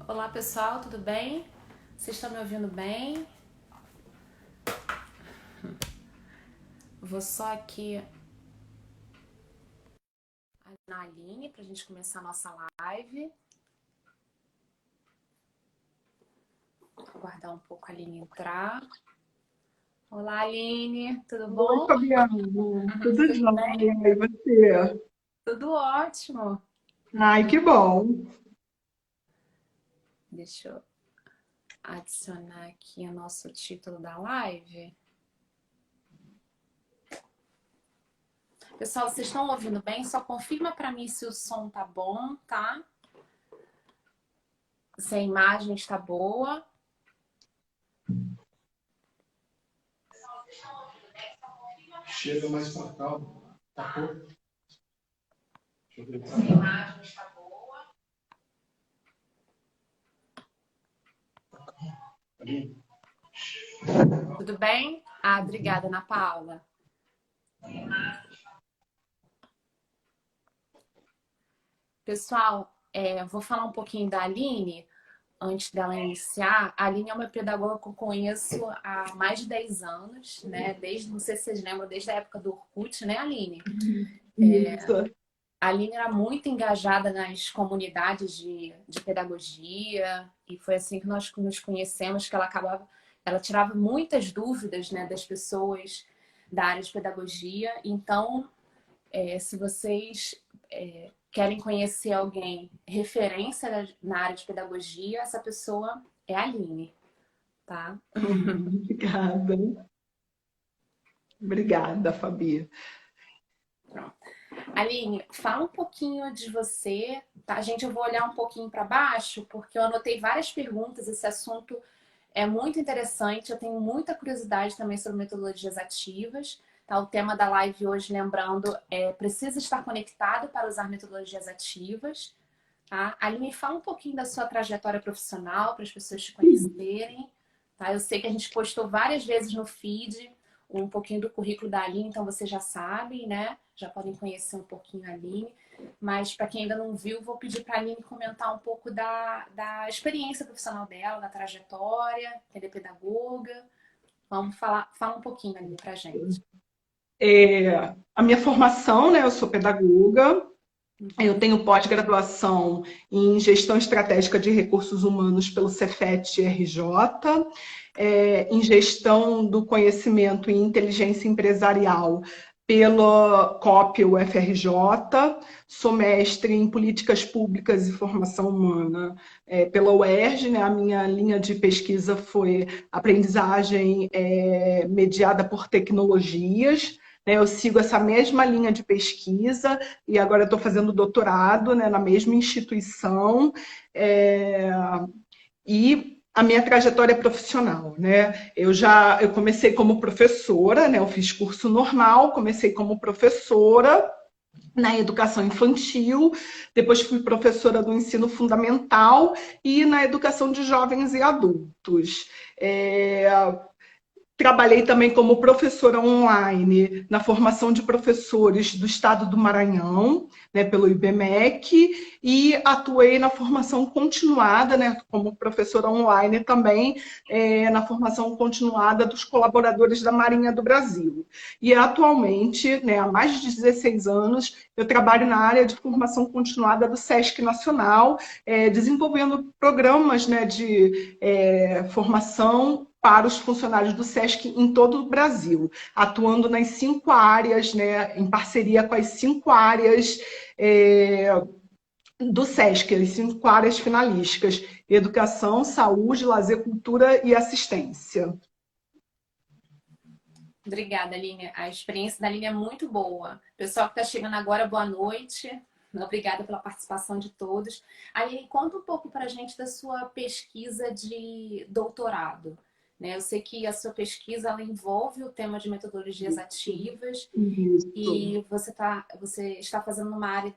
Olá pessoal, tudo bem? Vocês estão me ouvindo bem? Vou só aqui na Aline para a gente começar a nossa live. Aguardar um pouco a Aline entrar. Olá Aline, tudo Oi, bom? Fabiana. Tudo Tudo bem? jóia? E você? Tudo ótimo. Ai, que bom. Deixa eu adicionar aqui o nosso título da live. Pessoal, vocês estão ouvindo bem? Só confirma para mim se o som tá bom, tá? Se a imagem está boa. Chega mais pra cá. Tá bom? Se a imagem está boa. Tudo bem? Obrigada, Ana Paula. Pessoal, vou falar um pouquinho da Aline, antes dela iniciar. A Aline é uma pedagoga que eu conheço há mais de 10 anos, né? Não sei se vocês lembram, desde a época do Orkut, né, Aline? Isso. A Aline era muito engajada nas comunidades de pedagogia, e foi assim que nós nos conhecemos, que ela tirava muitas dúvidas, né, das pessoas da área de pedagogia. Então, se vocês querem conhecer alguém referência na área de pedagogia, essa pessoa é a Aline, tá? Obrigada. Obrigada, Fabi. Pronto. Aline, fala um pouquinho de você, tá? Gente, eu vou olhar um pouquinho para baixo, porque eu anotei várias perguntas. Esse assunto é muito interessante. Eu tenho muita curiosidade também sobre metodologias ativas. Tá? O tema da live hoje, lembrando, precisa estar conectado para usar metodologias ativas. Tá? Aline, fala um pouquinho da sua trajetória profissional para as pessoas te conhecerem. Tá? Eu sei que a gente postou várias vezes no feed um pouquinho do currículo da Aline, então vocês já sabem, né? Já podem conhecer um pouquinho a Aline. Mas para quem ainda não viu, vou pedir para a Aline comentar um pouco da experiência profissional dela, da trajetória, ela é pedagoga. Vamos fala um pouquinho, Aline, para a gente. A minha formação, né? Eu sou pedagoga. Eu tenho pós-graduação em Gestão Estratégica de Recursos Humanos pelo Cefet-RJ, em Gestão do Conhecimento e Inteligência Empresarial pelo COP UFRJ, sou mestre em Políticas Públicas e Formação Humana pela UERJ, né? A minha linha de pesquisa foi aprendizagem mediada por tecnologias. Eu sigo essa mesma linha de pesquisa e agora estou fazendo doutorado, né, na mesma instituição. E a minha trajetória profissional, né? Eu comecei como professora, né? Eu fiz curso normal, comecei como professora na educação infantil, depois fui professora do ensino fundamental e na educação de jovens e adultos. Trabalhei também como professora online na formação de professores do estado do Maranhão, né, pelo IBMEC, e atuei na formação continuada, né, como professora online também, na formação continuada dos colaboradores da Marinha do Brasil. E atualmente, né, há mais de 16 anos, eu trabalho na área de formação continuada do SESC Nacional, desenvolvendo programas, né, de formação para os funcionários do SESC em todo o Brasil, atuando nas 5 áreas, né, em parceria com as 5 áreas do SESC, as 5 áreas finalísticas: educação, saúde, lazer, cultura e assistência. Obrigada, Aline. A experiência da Aline é muito boa. Pessoal que está chegando agora, boa noite. Obrigada pela participação de todos. Aline, conta um pouco para a gente da sua pesquisa de doutorado. Né? Eu sei que a sua pesquisa ela envolve o tema de metodologias ativas Isso. e você está fazendo uma área,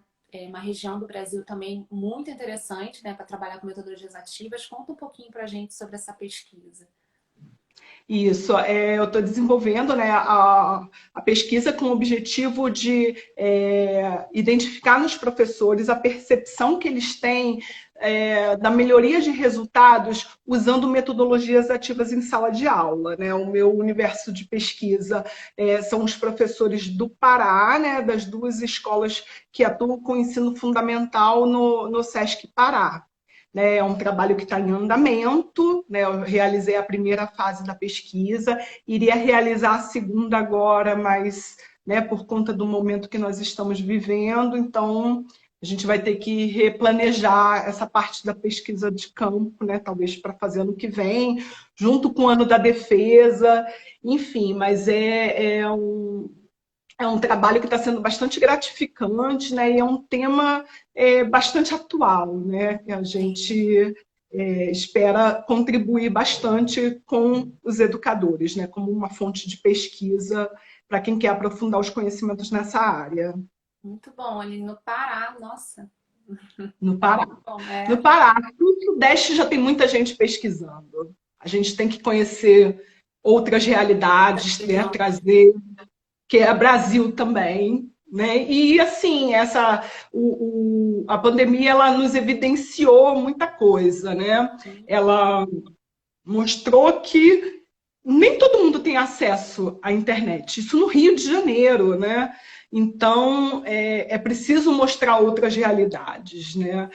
uma região do Brasil também muito interessante, né, para trabalhar com metodologias ativas. Conta um pouquinho para a gente sobre essa pesquisa. Isso, eu estou desenvolvendo, né, a pesquisa com o objetivo de identificar nos professores a percepção que eles têm da melhoria de resultados usando metodologias ativas em sala de aula, né? O meu universo de pesquisa são os professores do Pará, né? Das duas escolas que atuam com ensino fundamental no SESC Pará. Né? É um trabalho que está em andamento, né? Eu realizei a primeira fase da pesquisa, iria realizar a segunda agora, mas né, por conta do momento que nós estamos vivendo, então a gente vai ter que replanejar essa parte da pesquisa de campo, né, talvez para fazer ano que vem, junto com o ano da defesa, enfim, mas é um trabalho que está sendo bastante gratificante, né, e é um tema bastante atual, né, que a gente espera contribuir bastante com os educadores, né, como uma fonte de pesquisa para quem quer aprofundar os conhecimentos nessa área. Muito bom, ali no Pará, nossa. No Pará. Bom, No Pará, no Sudeste já tem muita gente pesquisando. A gente tem que conhecer outras realidades, né, trazer, que é Brasil também, né? E assim, a pandemia ela nos evidenciou muita coisa, né? Ela mostrou que nem todo mundo tem acesso à internet. Isso no Rio de Janeiro, né? Então, é preciso mostrar outras realidades, né?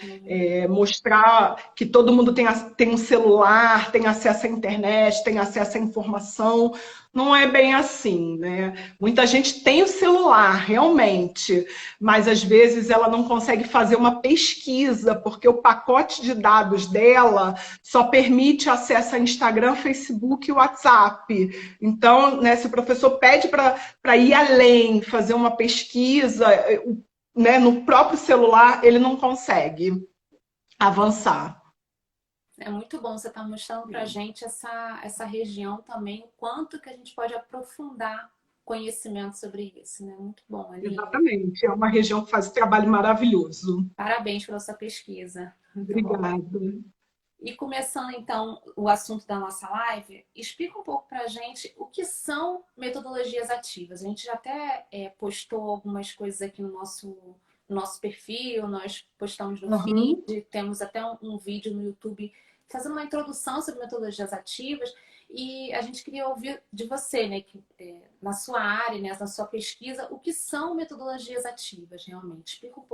Mostrar que todo mundo tem um celular, tem acesso à internet, tem acesso à informação. Não é bem assim, né? Muita gente tem o celular, realmente, mas às vezes ela não consegue fazer uma pesquisa, porque o pacote de dados dela só permite acesso a Instagram, Facebook e WhatsApp. Então, né, se o professor pede para ir além, fazer uma pesquisa, né, no próprio celular, ele não consegue avançar. é muito bom você estar mostrando para a gente essa região também, o quanto que a gente pode aprofundar conhecimento sobre isso, né? Muito bom, Aline. Exatamente, é uma região que faz um trabalho maravilhoso. Parabéns pela sua pesquisa. Muito bom. Obrigada. E começando então o assunto da nossa live, explica um pouco para a gente o que são metodologias ativas. A gente já até postou algumas coisas aqui no nosso perfil, nós postamos no feed, temos até um vídeo no YouTube fazendo uma introdução sobre metodologias ativas e a gente queria ouvir de você, né, que, na sua área, né, na sua pesquisa, o que são metodologias ativas realmente. Explica um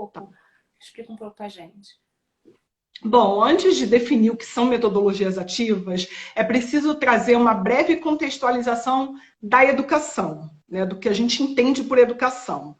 pouco para a gente. Bom, antes de definir o que são metodologias ativas, é preciso trazer uma breve contextualização da educação, né, do que a gente entende por educação.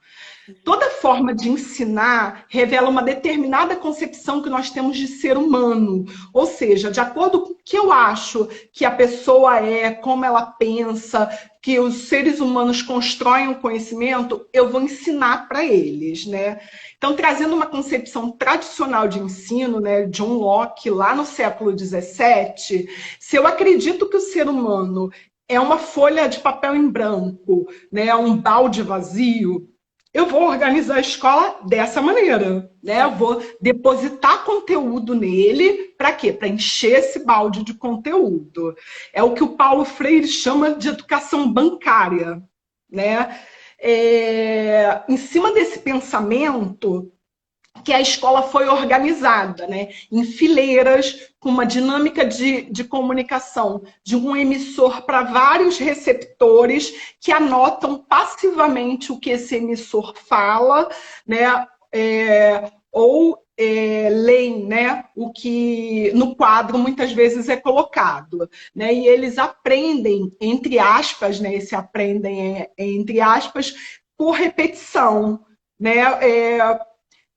Toda forma de ensinar revela uma determinada concepção que nós temos de ser humano. Ou seja, de acordo com o que eu acho que a pessoa é, como ela pensa, que os seres humanos constroem o conhecimento, eu vou ensinar para eles, né? Então, trazendo uma concepção tradicional de ensino, né, John Locke, lá no século XVII, se eu acredito que o ser humano é uma folha de papel em branco, né, um balde vazio, eu vou organizar a escola dessa maneira, né? Eu vou depositar conteúdo nele, para quê? Para encher esse balde de conteúdo. É o que o Paulo Freire chama de educação bancária, né? Em cima desse pensamento que a escola foi organizada, né, em fileiras, com uma dinâmica de comunicação de um emissor para vários receptores que anotam passivamente o que esse emissor fala, né, leem, né, o que no quadro muitas vezes é colocado, né, e eles aprendem, entre aspas, né, esse aprendem entre aspas, por repetição, né,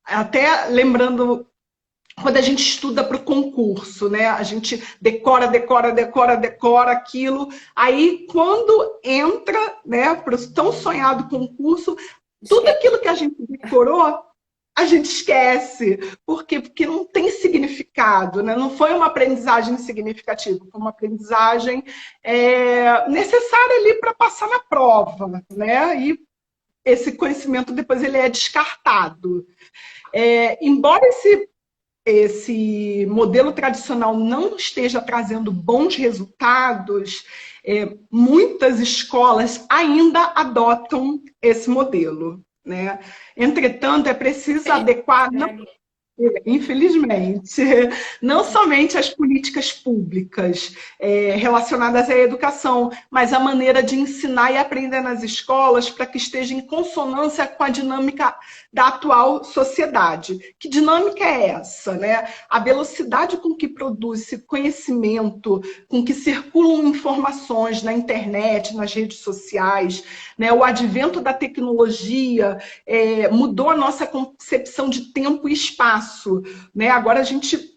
até lembrando, quando a gente estuda para o concurso, né? A gente decora aquilo. Aí, quando entra, né, para o tão sonhado concurso, tudo aquilo que a gente decorou, a gente esquece. Por quê? Porque não tem significado, né? Não foi uma aprendizagem significativa, foi uma aprendizagem necessária ali para passar na prova, né? E esse conhecimento depois ele é descartado. Embora esse modelo tradicional não esteja trazendo bons resultados, muitas escolas ainda adotam esse modelo, né? Entretanto, é preciso adequar... Infelizmente, não somente as políticas públicas relacionadas à educação, mas a maneira de ensinar e aprender nas escolas para que esteja em consonância com a dinâmica da atual sociedade. Que dinâmica é essa, né? A velocidade com que produz-se conhecimento, com que circulam informações na internet, nas redes sociais, né? O advento da tecnologia mudou a nossa concepção de tempo e espaço, né? Agora a gente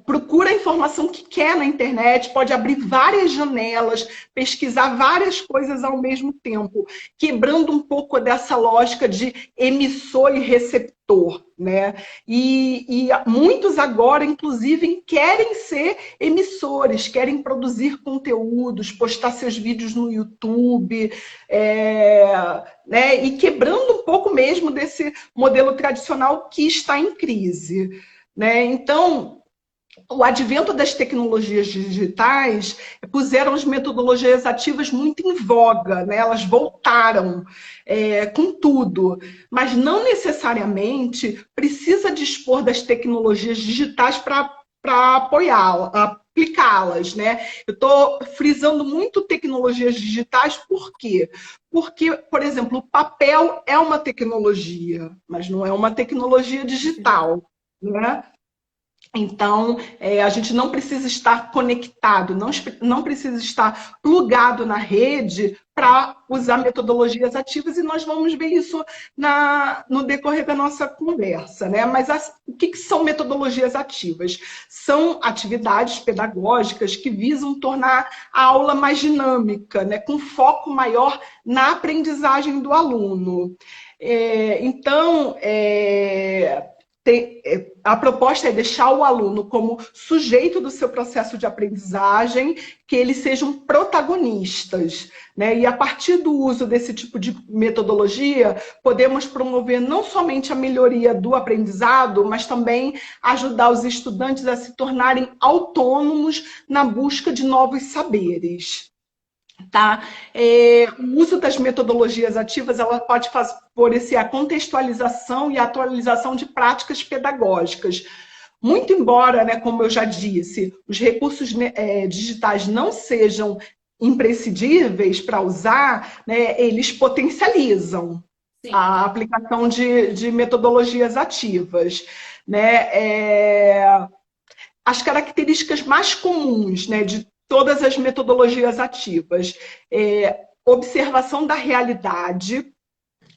procura a informação que quer na internet, pode abrir várias janelas, pesquisar várias coisas ao mesmo tempo, quebrando um pouco dessa lógica de emissor e receptor, né? E muitos agora, inclusive, querem ser emissores, querem produzir conteúdos, postar seus vídeos no YouTube, né? E quebrando um pouco mesmo desse modelo tradicional que está em crise. Né? Então, o advento das tecnologias digitais puseram as metodologias ativas muito em voga, né? Elas voltaram com tudo, mas não necessariamente precisa dispor das tecnologias digitais para apoiá-las, aplicá-las, né? Eu estou frisando muito tecnologias digitais, por quê? Porque, por exemplo, o papel é uma tecnologia, mas não é uma tecnologia digital. Né? Então, a gente não precisa estar conectado, não precisa estar plugado na rede para usar metodologias ativas, e nós vamos ver isso no decorrer da nossa conversa. Né? Mas o que são metodologias ativas? São atividades pedagógicas que visam tornar a aula mais dinâmica, né? Com foco maior na aprendizagem do aluno. Então, a proposta é deixar o aluno como sujeito do seu processo de aprendizagem, que eles sejam protagonistas. Né? E a partir do uso desse tipo de metodologia, podemos promover não somente a melhoria do aprendizado, mas também ajudar os estudantes a se tornarem autônomos na busca de novos saberes. Tá? O uso das metodologias ativas ela pode favorecer a contextualização e a atualização de práticas pedagógicas. Muito embora, né, como eu já disse, os recursos digitais não sejam imprescindíveis para usar, né, eles potencializam Sim. a aplicação de metodologias ativas. Né? As características mais comuns, né, de todas as metodologias ativas. Observação da realidade,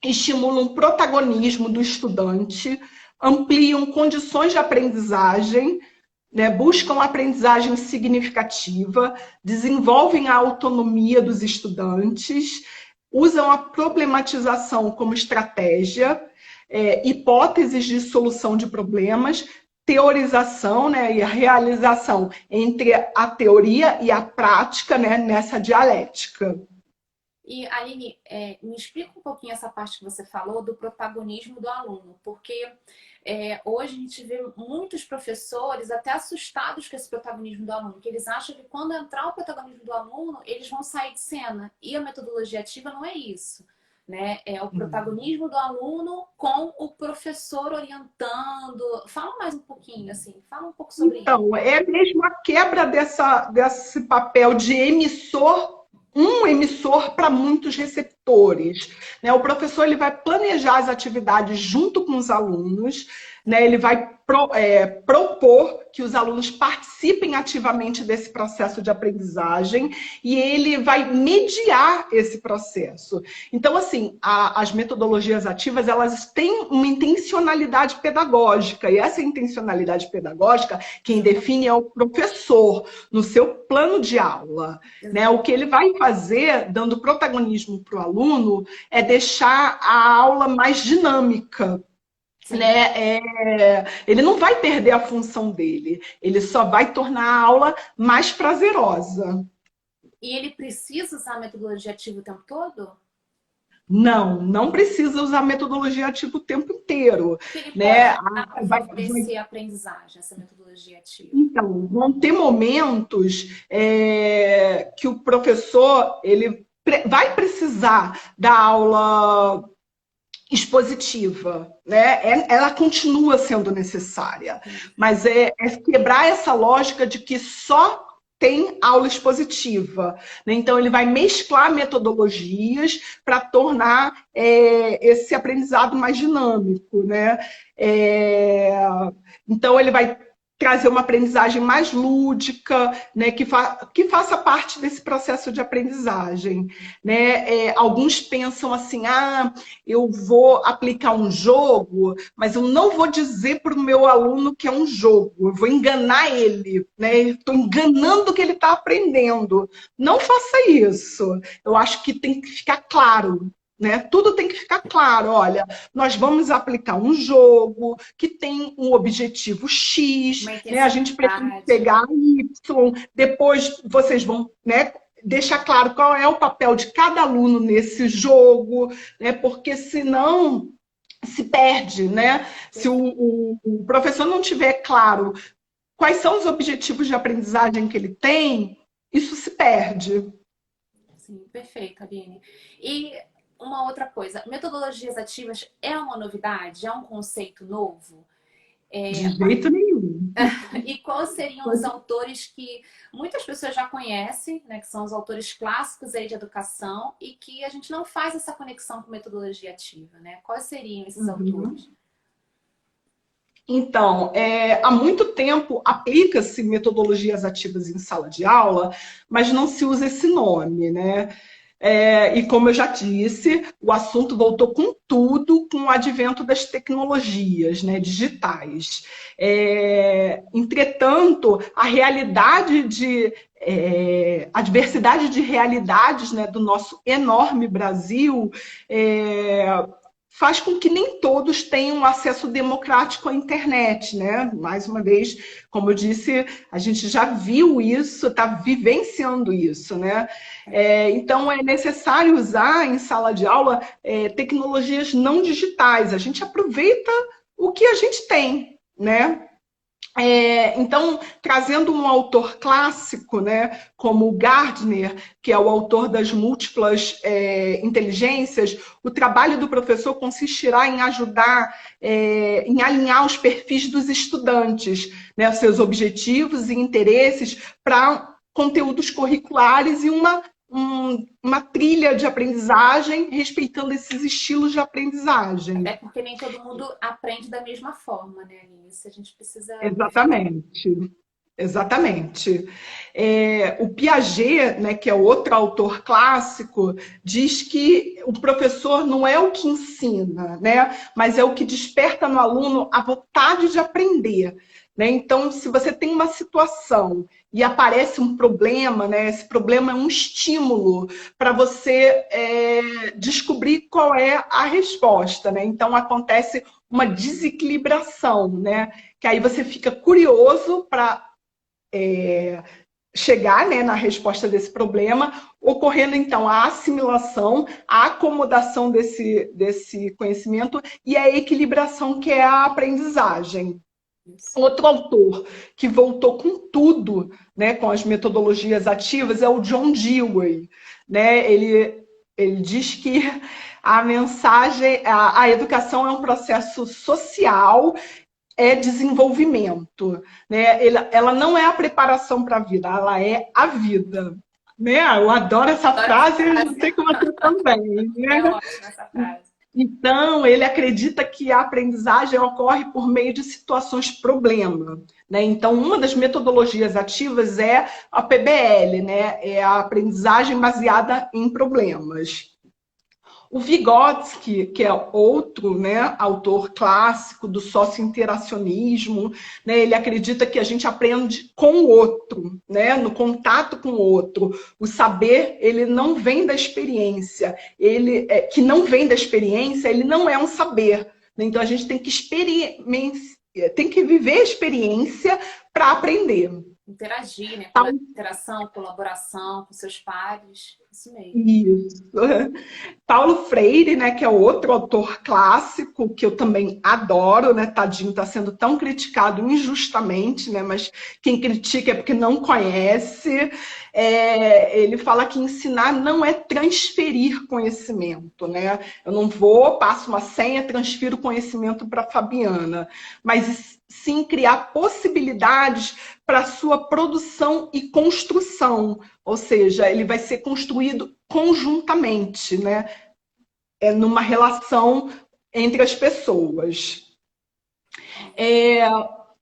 estimulam o protagonismo do estudante, ampliam condições de aprendizagem, né, buscam aprendizagem significativa, desenvolvem a autonomia dos estudantes, usam a problematização como estratégia, hipóteses de solução de problemas, teorização, né, e a realização entre a teoria e a prática, né, nessa dialética. E, Aline, me explica um pouquinho essa parte que você falou do protagonismo do aluno, porque hoje a gente vê muitos professores até assustados com esse protagonismo do aluno, que eles acham que quando entrar o protagonismo do aluno, eles vão sair de cena. E a metodologia ativa não é isso. Né? É o protagonismo do aluno com o professor orientando. Fala mais um pouquinho, assim, fala um pouco sobre isso. Então, é mesmo a quebra desse papel de emissor, um emissor para muitos receptores. Né? O professor ele vai planejar as atividades junto com os alunos, né? Ele vai propor que os alunos participem ativamente desse processo de aprendizagem e ele vai mediar esse processo. Então, assim, as metodologias ativas, elas têm uma intencionalidade pedagógica, e essa intencionalidade pedagógica, quem define é o professor, no seu plano de aula. Né? O que ele vai fazer, dando protagonismo para o aluno, é deixar a aula mais dinâmica. Né? Ele não vai perder a função dele, ele só vai tornar a aula mais prazerosa. E ele precisa usar a metodologia ativa o tempo todo? Não precisa usar a metodologia ativa o tempo inteiro. Ele né? pode favorecer a aprendizagem, essa metodologia ativa? Então, vão ter momentos que o professor ele vai precisar da aula expositiva, né? Ela continua sendo necessária, mas é quebrar essa lógica de que só tem aula expositiva, né? Então ele vai mesclar metodologias para tornar esse aprendizado mais dinâmico, né? Então ele vai trazer uma aprendizagem mais lúdica, né, que faça parte desse processo de aprendizagem, né? Alguns pensam assim, eu vou aplicar um jogo, mas eu não vou dizer para o meu aluno que é um jogo, eu vou enganar ele, né? Estou enganando que ele está aprendendo. Não faça isso. Eu acho que tem que ficar claro, né? Tudo tem que ficar claro. Olha, nós vamos aplicar um jogo que tem um objetivo X, né? A gente precisa pegar Y, depois vocês vão, né, deixar claro qual é o papel de cada aluno nesse jogo, né? Porque senão se perde, né? Se o professor não tiver claro quais são os objetivos de aprendizagem que ele tem, isso se perde. Sim, perfeito, Aline. E uma outra coisa, metodologias ativas é uma novidade? É um conceito novo? De jeito nenhum. E quais seriam os autores que muitas pessoas já conhecem, né, que são os autores clássicos aí de educação e que a gente não faz essa conexão com metodologia ativa, né? Quais seriam esses autores? Então, há muito tempo aplica-se metodologias ativas em sala de aula, mas não se usa esse nome, né? E como eu já disse, o assunto voltou com tudo com o advento das tecnologias, né, digitais. Entretanto, a diversidade de realidades, né, do nosso enorme Brasil faz com que nem todos tenham acesso democrático à internet, né? Mais uma vez, como eu disse, a gente já viu isso, está vivenciando isso, né? Então, é necessário usar em sala de aula tecnologias não digitais. A gente aproveita o que a gente tem, né? Então, trazendo um autor clássico, né, como o Gardner, que é o autor das múltiplas inteligências, o trabalho do professor consistirá em ajudar, em alinhar os perfis dos estudantes, né, seus objetivos e interesses para conteúdos curriculares e uma trilha de aprendizagem, respeitando esses estilos de aprendizagem. Até porque nem todo mundo aprende da mesma forma, né, Aline? Isso a gente precisa... Exatamente. Exatamente. O Piaget, né, que é outro autor clássico, diz que o professor não é o que ensina, né, mas é o que desperta no aluno a vontade de aprender. Né? Então, se você tem uma situação e aparece um problema, né, esse problema é um estímulo para você descobrir qual é a resposta. Né? Então, acontece uma desequilibração, né? Que aí você fica curioso para chegar, né, na resposta desse problema, ocorrendo então a assimilação, a acomodação desse conhecimento e a equilibração, que é a aprendizagem. Outro autor que voltou com tudo, né, com as metodologias ativas, é o John Dewey. Né? Ele diz que a educação é um processo social, é desenvolvimento. Né? Ela não é a preparação para a vida, ela é a vida. Né? Eu adoro essa frase e eu sei que você também. Né? É ótima essa frase. Então, ele acredita que a aprendizagem ocorre por meio de situações problema. Né? Então, uma das metodologias ativas é a PBL, né? É a aprendizagem baseada em problemas. O Vygotsky, que é outro, né, autor clássico do socio-interacionismo, né, ele acredita que a gente aprende com o outro, né, no contato com o outro. O saber, ele não vem da experiência. Que não vem da experiência, ele não é um saber. Então, a gente tem que viver a experiência para aprender. Interagir, né? Interação, colaboração com seus pares. Isso mesmo. Isso. Paulo Freire, né, que é outro autor clássico que eu também adoro, né, tadinho, está sendo tão criticado injustamente, né, mas quem critica é porque não conhece. Ele fala que ensinar não é transferir conhecimento, né? Eu não vou, passo uma senha, transfiro conhecimento para a Fabiana, mas sim criar possibilidades para sua produção e construção, ou seja, ele vai ser construído conjuntamente, né? Numa relação entre as pessoas.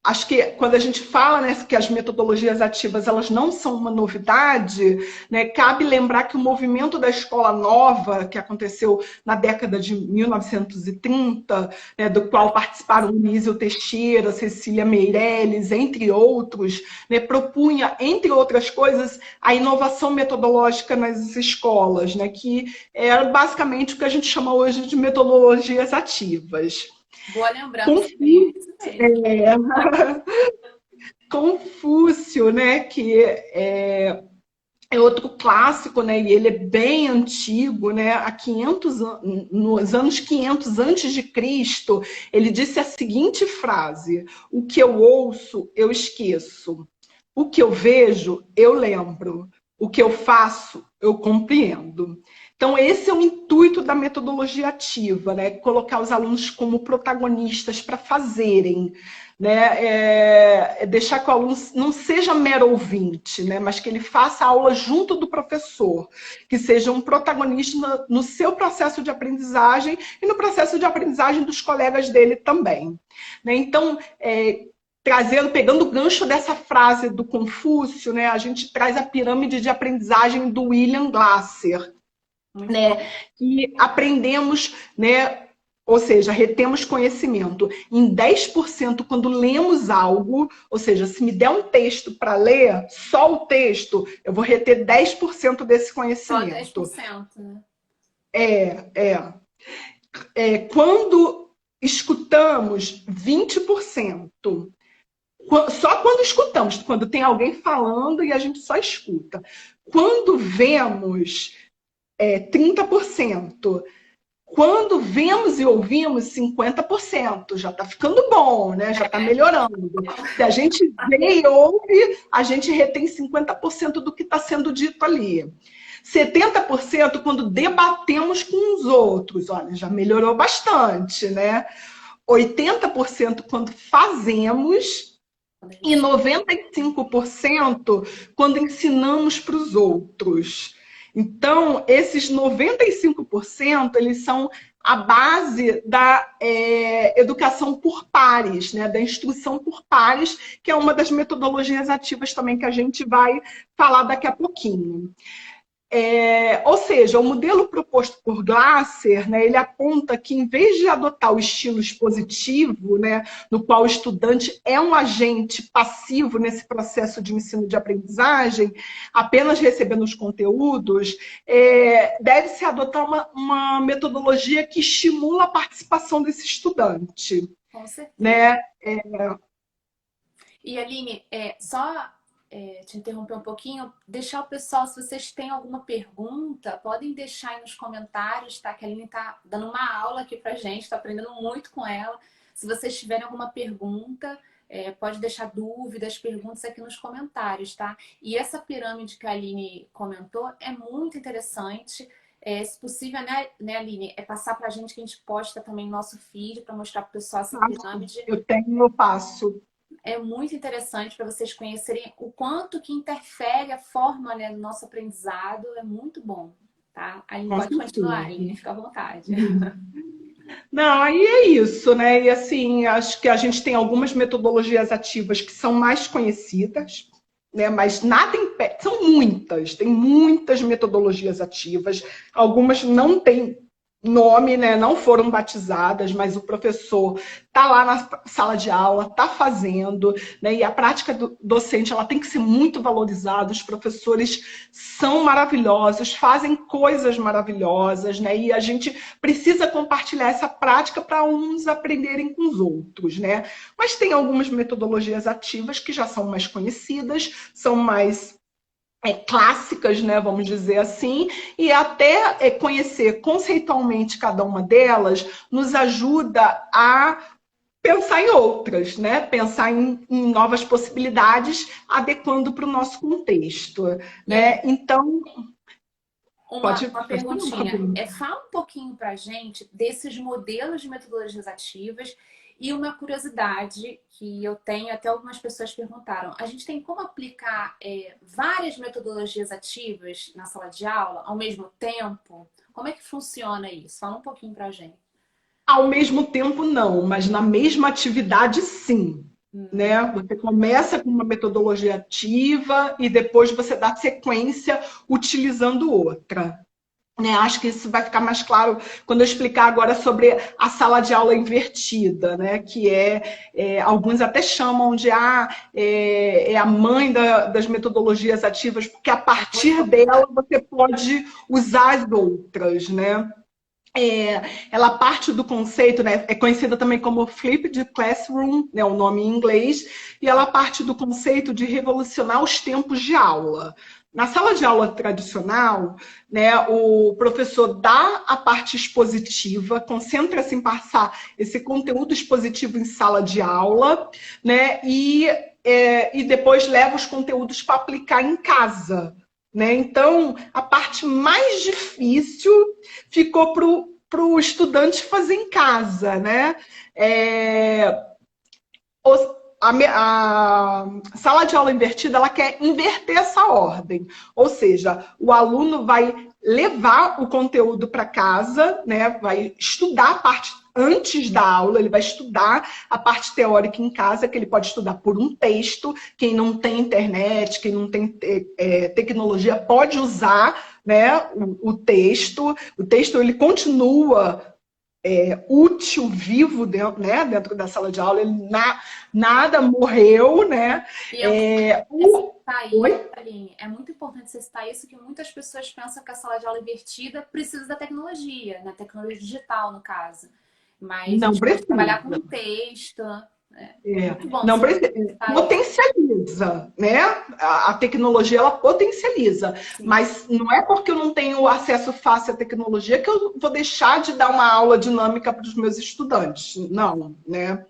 Acho que quando a gente fala, né, que as metodologias ativas elas não são uma novidade, né, cabe lembrar que o movimento da escola nova, que aconteceu na década de 1930, né, do qual participaram Nísio Teixeira, Cecília Meirelles, entre outros, né, propunha, entre outras coisas, a inovação metodológica nas escolas, né, que era basicamente o que a gente chama hoje de metodologias ativas. Boa lembrança, Confúcio, é isso mesmo. Confúcio, né, que é outro clássico, né, e ele é bem antigo, né, há 500, nos anos 500 antes de Cristo, ele disse a seguinte frase: o que eu ouço, eu esqueço. O que eu vejo, eu lembro. O que eu faço, eu compreendo. Então, esse é o intuito da metodologia ativa, né? Colocar os alunos como protagonistas para fazerem, né? Deixar que o aluno não seja mero ouvinte, né? Mas que ele faça a aula junto do professor, que seja um protagonista no seu processo de aprendizagem e no processo de aprendizagem dos colegas dele também. Né? Então, pegando o gancho dessa frase do Confúcio, né, a gente traz a pirâmide de aprendizagem do William Glasser, Muito bom. né, que aprendemos, né, ou seja, retemos conhecimento em 10% quando lemos algo, ou seja, se me der um texto para ler, só o texto, eu vou reter 10% desse Só 10%, conhecimento. né? Quando escutamos 20%, só quando escutamos, quando tem alguém falando e a gente só escuta. Quando vemos 30%, quando vemos e ouvimos 50%, já está ficando bom, né? Já está melhorando. Se a gente vê e ouve, a gente retém 50% do que está sendo dito ali. 70% quando debatemos com os outros, olha, já melhorou bastante, né? 80% quando fazemos e 95% quando ensinamos para os outros. Então, esses 95%, eles são a base da educação por pares, né? Da instrução por pares, que é uma das metodologias ativas também que a gente vai falar daqui a pouquinho. Ou seja, o modelo proposto por Glasser, né, ele aponta que, em vez de adotar o estilo expositivo, né, no qual o estudante é um agente passivo nesse processo de ensino de aprendizagem, apenas recebendo os conteúdos, deve-se adotar uma metodologia que estimula a participação desse estudante. Com certeza. Né? E, Aline, só te interromper um pouquinho, deixar o pessoal, se vocês têm alguma pergunta, podem deixar aí nos comentários, tá? Que a Aline tá dando uma aula aqui pra gente, tá aprendendo muito com ela. Se vocês tiverem alguma pergunta, pode deixar dúvidas, perguntas aqui nos comentários, tá? E essa pirâmide que a Aline comentou é muito interessante. Se possível, né, Aline, passar pra gente que a gente posta também no nosso feed para mostrar pro pessoal essa pirâmide. Eu passo. É muito interessante para vocês conhecerem o quanto que interfere a forma, né, do nosso aprendizado. É muito bom, tá? A Aline pode continuar, Aline, fica à vontade. Não, aí é isso, né? E assim, acho que a gente tem algumas metodologias ativas que são mais conhecidas, né? Mas nada impede, são muitas, tem muitas metodologias ativas, algumas não têm nome, né? Não foram batizadas, mas o professor está lá na sala de aula, está fazendo, né? E a prática docente ela tem que ser muito valorizada. Os professores são maravilhosos, fazem coisas maravilhosas, né? E a gente precisa compartilhar essa prática para uns aprenderem com os outros, né? Mas tem algumas metodologias ativas que já são mais conhecidas, são mais clássicas, né, vamos dizer assim, e até conhecer conceitualmente cada uma delas nos ajuda a pensar em outras, né? Pensar em novas possibilidades, adequando para o nosso contexto, E aí, né? Então, uma pode falar, por perguntinha. favor. Fala um pouquinho para a gente desses modelos de metodologias ativas e uma curiosidade que eu tenho, até algumas pessoas perguntaram. A gente tem como aplicar várias metodologias ativas na sala de aula ao mesmo tempo? Como é que funciona isso? Fala um pouquinho para a gente. Ao mesmo tempo, não, mas na mesma atividade, sim. Hum. Né? Você começa com uma metodologia ativa e depois você dá sequência utilizando outra. Né? Acho que isso vai ficar mais claro quando eu explicar agora sobre a sala de aula invertida, né? Que alguns até chamam de a mãe das metodologias ativas, porque a É muito partir dela popular. você pode usar as outras, né? Ela parte do conceito, né, é conhecida também como Flipped Classroom, né, o nome em inglês, e ela parte do conceito de revolucionar os tempos de aula. Na sala de aula tradicional, né, o professor dá a parte expositiva, concentra-se em passar esse conteúdo expositivo em sala de aula, né, e depois leva os conteúdos para aplicar em casa. Né? Então, a parte mais difícil ficou para o estudante fazer em casa. Né? É, a sala de aula invertida ela quer inverter essa ordem, ou seja, o aluno vai levar o conteúdo para casa, né? Vai estudar a parte antes da aula, ele vai estudar a parte teórica em casa, que ele pode estudar por um texto. Quem não tem internet, quem não tem tecnologia, pode usar, né, o texto. O texto ele continua útil, vivo dentro, né, dentro da sala de aula, nada morreu, né? E é citar isso, Oi? Aline, é muito importante você citar isso, que muitas pessoas pensam que a sala de aula invertida precisa da tecnologia, né? Tecnologia digital, no caso. Mas a Não gente pode precisa. trabalhar com texto. Muito bom Não você precisa. citar isso. Potencializa, né? A tecnologia ela potencializa, Sim. mas não é porque eu não tenho acesso fácil à tecnologia que eu vou deixar de dar uma aula dinâmica para os meus estudantes. Não, né?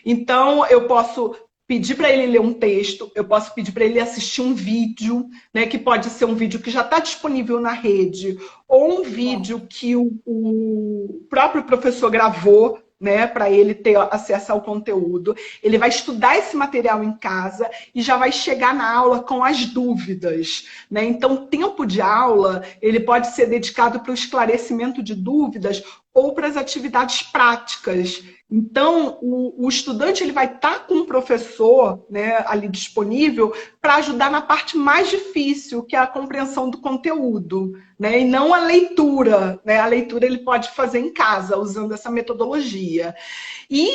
Então, eu posso pedir para ele ler um texto, eu posso pedir para ele assistir um vídeo, né, que pode ser um vídeo que já está disponível na rede, ou um Bom, vídeo que o próprio professor gravou, né, para ele ter acesso ao conteúdo. Ele vai estudar esse material em casa e já vai chegar na aula com as dúvidas. Né? Então, o tempo de aula ele pode ser dedicado para o esclarecimento de dúvidas ou para as atividades práticas. Então, o estudante ele vai estar com o professor, né, ali disponível para ajudar na parte mais difícil, que é a compreensão do conteúdo, né, e não a leitura. Né? A leitura ele pode fazer em casa, usando essa metodologia. E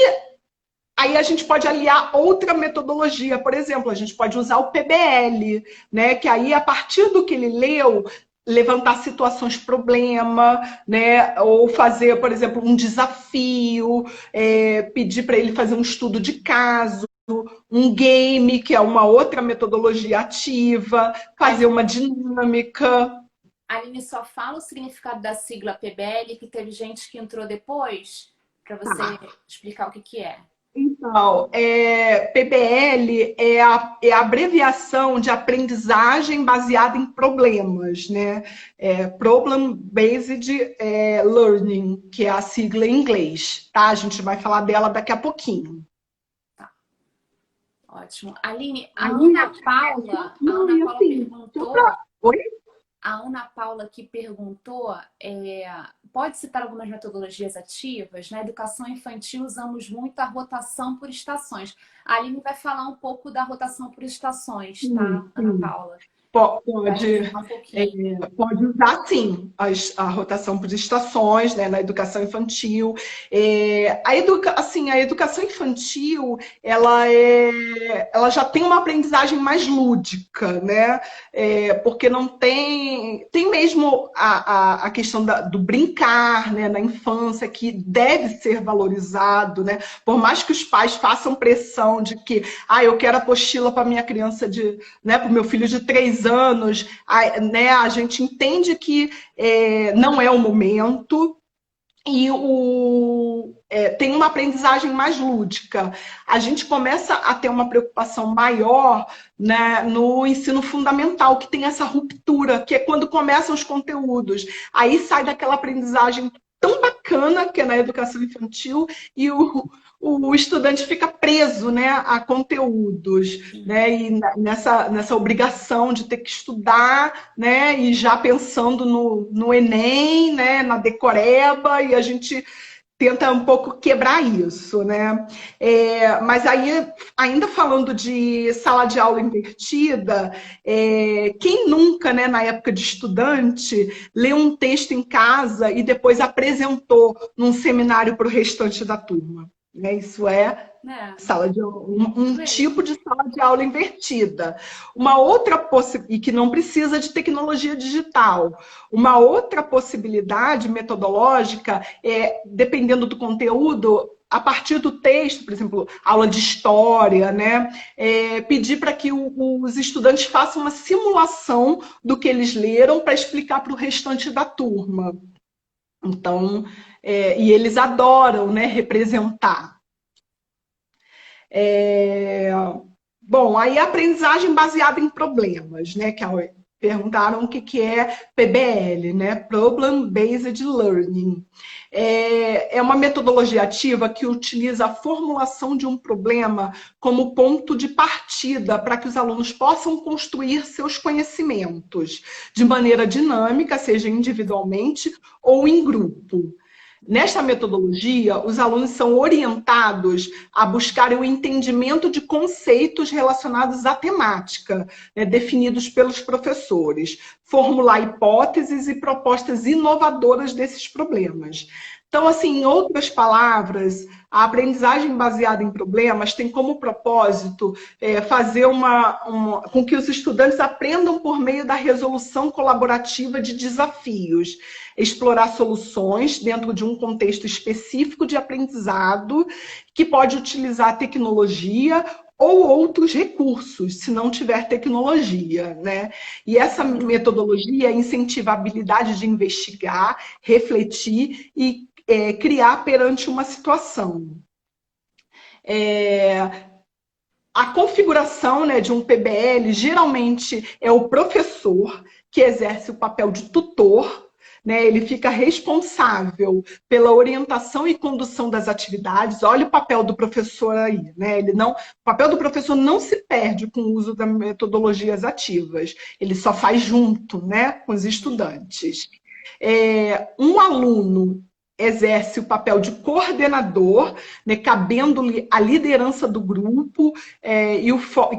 aí a gente pode aliar outra metodologia, por exemplo, a gente pode usar o PBL, né? Que aí, a partir do que ele leu, levantar situações problema, né? Ou fazer, por exemplo, um desafio, pedir para ele fazer um estudo de caso, um game, que é uma outra metodologia ativa, fazer uma dinâmica. a Aline só fala o significado da sigla PBL, que teve gente que entrou depois, para você Tá. explicar o que que é. Então, PBL é a abreviação de aprendizagem baseada em problemas, né? Problem Based Learning, que é a sigla em inglês, tá? A gente vai falar dela daqui a pouquinho. Ótimo. Aline, Aí, A não, Ana e Paula assim, perguntou, oi? a Ana Paula que perguntou, pode citar algumas metodologias ativas? Na educação infantil usamos muito a rotação por estações. A Aline vai falar um pouco da rotação por estações, tá, Sim, Ana sim. Paula? Vai Pode, explicar um pouquinho. pode usar, sim, a rotação por estações, né, na educação infantil. Assim, a educação infantil, ela já tem uma aprendizagem mais lúdica, né? Porque não tem mesmo a questão do brincar, né, na infância, que deve ser valorizado, né? Por mais que os pais façam pressão de que, eu quero apostila para minha criança né, para o meu filho de 3 3 anos, né, a gente entende que não é o momento, e tem uma aprendizagem mais lúdica. A gente começa a ter uma preocupação maior, né, no ensino fundamental, que tem essa ruptura, que é quando começam os conteúdos. Aí sai daquela aprendizagem tão bacana, que é na educação infantil, e o estudante fica preso, né, a conteúdos, né, e nessa obrigação de ter que estudar, né, e já pensando no Enem, né, na decoreba, e a gente tenta um pouco quebrar isso, né? Mas aí, ainda falando de sala de aula invertida, quem nunca, né, na época de estudante, leu um texto em casa e depois apresentou num seminário para o restante da turma? Né? Isso é sala de um tipo de sala de aula invertida. Uma outra possibilidade, e que não precisa de tecnologia digital. Uma outra possibilidade metodológica dependendo do conteúdo, a partir do texto, por exemplo, aula de história, né? Pedir para que os estudantes façam uma simulação do que eles leram para explicar para o restante da turma. Então, e eles adoram, né, representar. Bom, aí a aprendizagem baseada em problemas, né? Que perguntaram o que é PBL, né? Problem Based Learning. É uma metodologia ativa que utiliza a formulação de um problema como ponto de partida para que os alunos possam construir seus conhecimentos de maneira dinâmica, seja individualmente ou em grupo. Nesta metodologia, os alunos são orientados a buscarem o entendimento de conceitos relacionados à temática, né, definidos pelos professores, formular hipóteses e propostas inovadoras desses problemas. Então, assim, em outras palavras, a aprendizagem baseada em problemas tem como propósito fazer com que os estudantes aprendam por meio da resolução colaborativa de desafios, explorar soluções dentro de um contexto específico de aprendizado que pode utilizar a tecnologia ou outros recursos, se não tiver tecnologia, né? E essa metodologia incentiva a habilidade de investigar, refletir e criar perante uma situação. A configuração, né, de um PBL geralmente é o professor que exerce o papel de tutor, né, ele fica responsável pela orientação e condução das atividades. Olha o papel do professor aí, né? O papel do professor não se perde com o uso das metodologias ativas, ele só faz junto, né, com os estudantes. Um aluno exerce o papel de coordenador, né, cabendo-lhe a liderança do grupo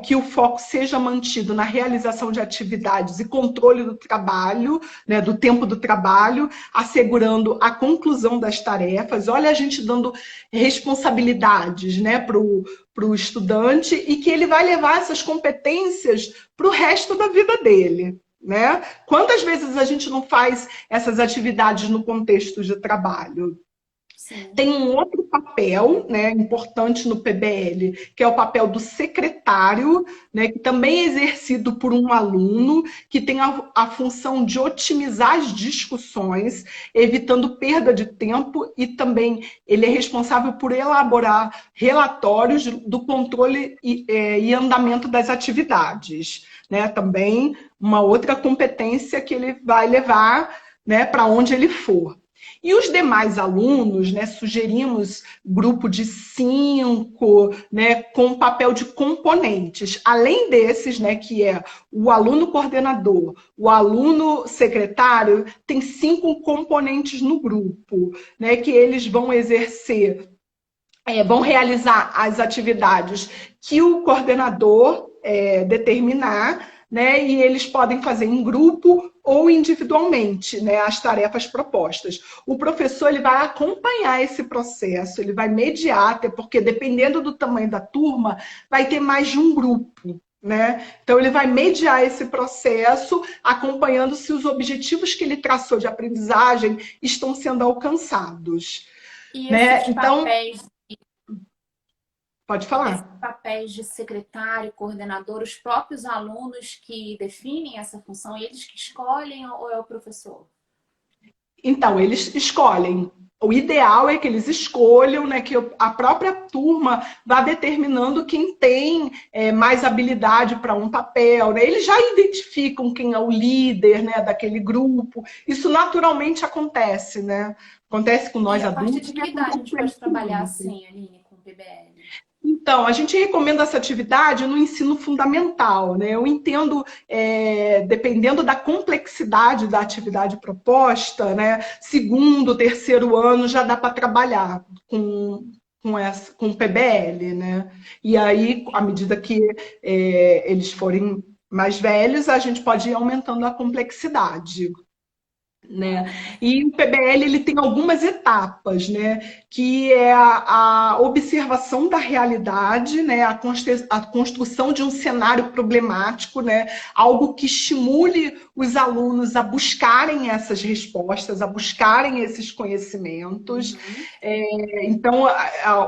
que o foco seja mantido na realização de atividades e controle do trabalho, né, do tempo do trabalho, assegurando a conclusão das tarefas. Olha a gente dando responsabilidades, né, para o estudante e que ele vai levar essas competências para o resto da vida dele. Né? Quantas vezes a gente não faz essas atividades no contexto de trabalho? Sim. Tem um outro papel, né, importante no PBL, que é o papel do secretário, né, que também é exercido por um aluno, que tem a função de otimizar as discussões, evitando perda de tempo, e também ele é responsável por elaborar relatórios do controle e andamento das atividades. Né? Também uma outra competência que ele vai levar, né, para onde ele for. E os demais alunos, né, sugerimos grupo de 5, né, com papel de componentes. Além desses, né, que é o aluno coordenador, o aluno secretário, tem 5 componentes no grupo, né, que eles vão exercer, vão realizar as atividades que o coordenador determinar, né, e eles podem fazer em grupo ou individualmente, né, as tarefas propostas. O professor ele vai acompanhar esse processo, ele vai mediar, até porque dependendo do tamanho da turma, vai ter mais de um grupo. Né? Então, ele vai mediar esse processo, acompanhando se os objetivos que ele traçou de aprendizagem estão sendo alcançados. E né? esses Então, papéis Pode Esses falar. papéis de secretário, coordenador, os próprios alunos que definem essa função, eles que escolhem ou é o professor? Então, eles escolhem. O ideal é que eles escolham, né, que a própria turma vá determinando quem tem mais habilidade para um papel. Né? Eles já identificam quem é o líder, né, daquele grupo. Isso naturalmente acontece, né? Acontece com E nós a partir adultos de e que idade a acontece gente com eles pode trabalhar também. assim, Aline, com PBL? Então, a gente recomenda essa atividade no ensino fundamental, né? Eu entendo, dependendo da complexidade da atividade proposta, né? Segundo, terceiro ano já dá para trabalhar com PBL, né? E aí, à medida que eles forem mais velhos, a gente pode ir aumentando a complexidade. Né? E o PBL ele tem algumas etapas, né? Que é a observação da realidade, né? A construção de um cenário problemático, né? Algo que estimule os alunos a buscarem essas respostas, a buscarem esses conhecimentos. Uhum. Então,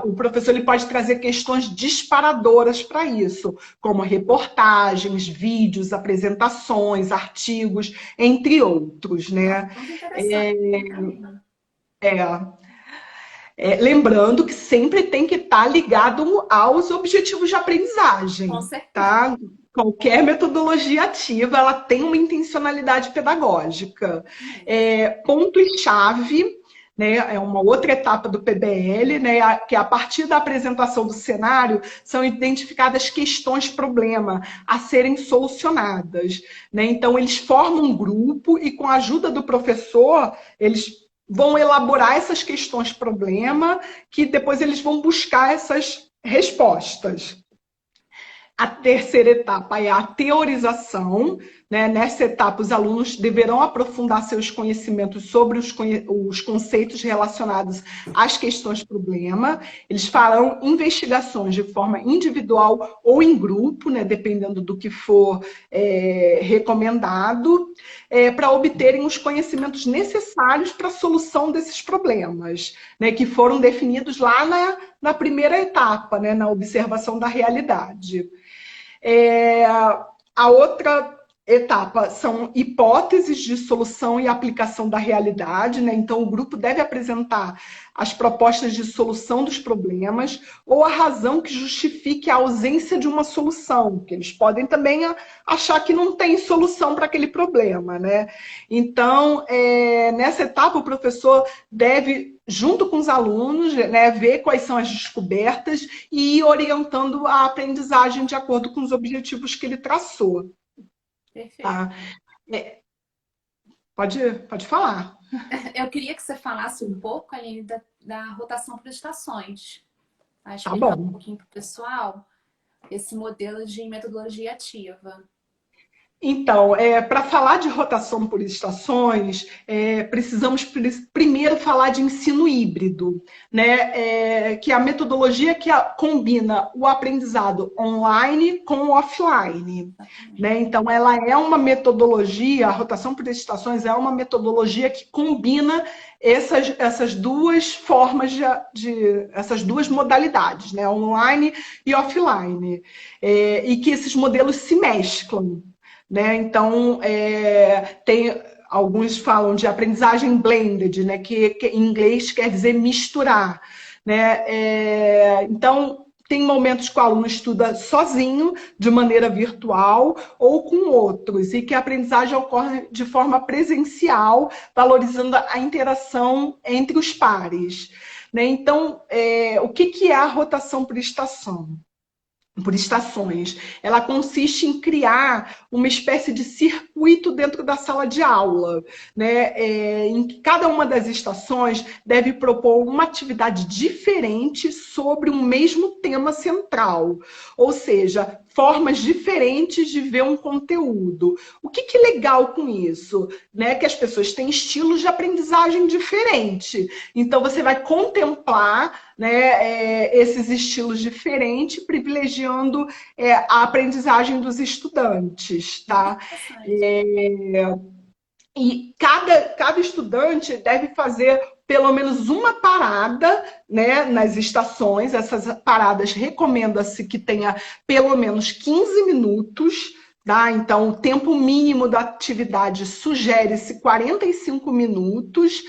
o professor ele pode trazer questões disparadoras para isso, como reportagens, vídeos, apresentações, artigos, entre outros, Nossa, né? muito interessante, Aline. Lembrando que sempre tem que estar ligado aos objetivos de Com aprendizagem, certeza. tá? Qualquer metodologia ativa, ela tem uma intencionalidade pedagógica. Pontos-chave, né, é uma outra etapa do PBL, né, que a partir da apresentação do cenário são identificadas questões-problema a serem solucionadas. Né? Então, eles formam um grupo e, com a ajuda do professor, eles vão elaborar essas questões-problema, que depois eles vão buscar essas respostas. A terceira etapa é a teorização. Né? Nessa etapa, os alunos deverão aprofundar seus conhecimentos sobre os conceitos relacionados às questões-problema. Eles farão investigações de forma individual ou em grupo, né? Dependendo do que for recomendado, para obterem os conhecimentos necessários para a solução desses problemas, né? Que foram definidos lá na primeira etapa, né? Na observação da realidade. A outra etapa são hipóteses de solução e aplicação da realidade, né? Então, o grupo deve apresentar as propostas de solução dos problemas ou a razão que justifique a ausência de uma solução, que eles podem também achar que não tem solução para aquele problema, né? Então, nessa etapa, o professor deve, junto com os alunos, né, ver quais são as descobertas e ir orientando a aprendizagem de acordo com os objetivos que ele traçou. Perfeito. Tá? É, pode falar. Eu queria que você falasse um pouco, Aline, da rotação por estações. Tá? Tá Explicar um bom. pouquinho para o pessoal esse modelo de metodologia ativa. Então, para falar de rotação por estações, precisamos primeiro falar de ensino híbrido, né? Que é a metodologia que combina o aprendizado online com o offline. Né? Então, ela é uma metodologia, a rotação por estações é uma metodologia que combina essas duas formas essas duas modalidades, né? Online e offline, e que esses modelos se mesclam. Né? Então, alguns falam de aprendizagem blended, né? que em inglês quer dizer misturar. Né? Então, tem momentos que o aluno estuda sozinho, de maneira virtual, ou com outros, e que a aprendizagem ocorre de forma presencial, valorizando a interação entre os pares. Né? Então, o que é a rotação por estação? Por estações. Ela consiste em criar uma espécie de circuito dentro da sala de aula, né? Em que cada uma das estações deve propor uma atividade diferente sobre um mesmo tema central, ou seja, formas diferentes de ver um conteúdo. O que é legal com isso? Né? Que as pessoas têm estilos de aprendizagem diferentes. Então, você vai contemplar, né, esses estilos diferentes, privilegiando a aprendizagem dos estudantes. Muito Tá? interessante. E cada estudante deve fazer pelo menos uma parada, né, nas estações. Essas paradas recomenda-se que tenha pelo menos 15 minutos. Tá? Então, o tempo mínimo da atividade sugere-se 45 minutos,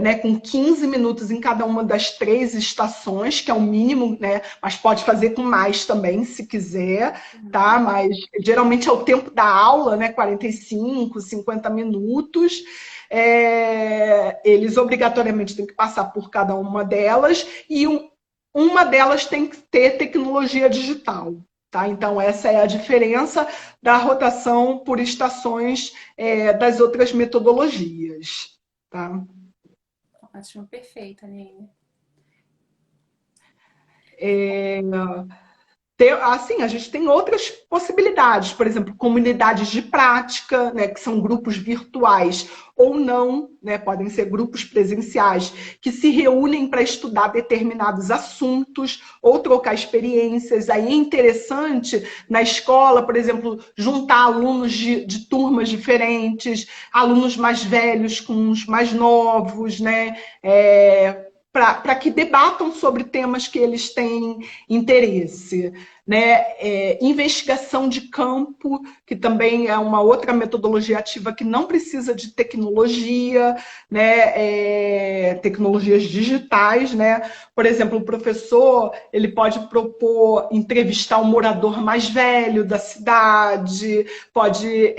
né, com 15 minutos em cada uma das 3 estações, que é o mínimo, né, mas pode fazer com mais também, se quiser, tá? Mas geralmente é o tempo da aula, né, 45, 50 minutos. Eles obrigatoriamente têm que passar por cada uma delas, e uma delas tem que ter tecnologia digital. Tá? Então, essa é a diferença da rotação por estações das outras metodologias. Tá? Ótimo, perfeito, Aline. Assim, a gente tem outras possibilidades, por exemplo, comunidades de prática, né, que são grupos virtuais ou não, né, podem ser grupos presenciais, que se reúnem para estudar determinados assuntos ou trocar experiências. Aí é interessante, na escola, por exemplo, juntar alunos de turmas diferentes, alunos mais velhos com os mais novos, né, para que debatam sobre temas que eles têm interesse. Né? Investigação de campo, que também é uma outra metodologia ativa que não precisa de tecnologia, né? Tecnologias digitais. Né? Por exemplo, o professor ele pode propor entrevistar um morador mais velho da cidade, pode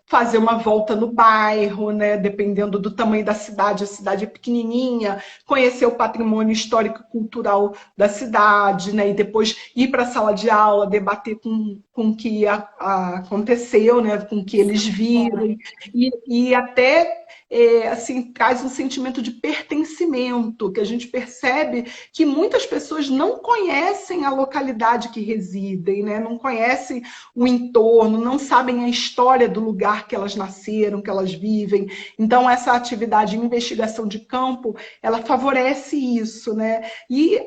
fazer uma volta no bairro, né? Dependendo do tamanho da cidade, a cidade é pequenininha, conhecer o patrimônio histórico e cultural da cidade, né? E depois ir para a sala de aula, debater com o que aconteceu, né? Com o que eles viram, e até assim, traz um sentimento de pertencimento, que a gente percebe que muitas pessoas não conhecem a localidade que residem, né? Não conhecem o entorno, não sabem a história do lugar que elas nasceram, que elas vivem. Então, essa atividade de investigação de campo, ela favorece isso, né? E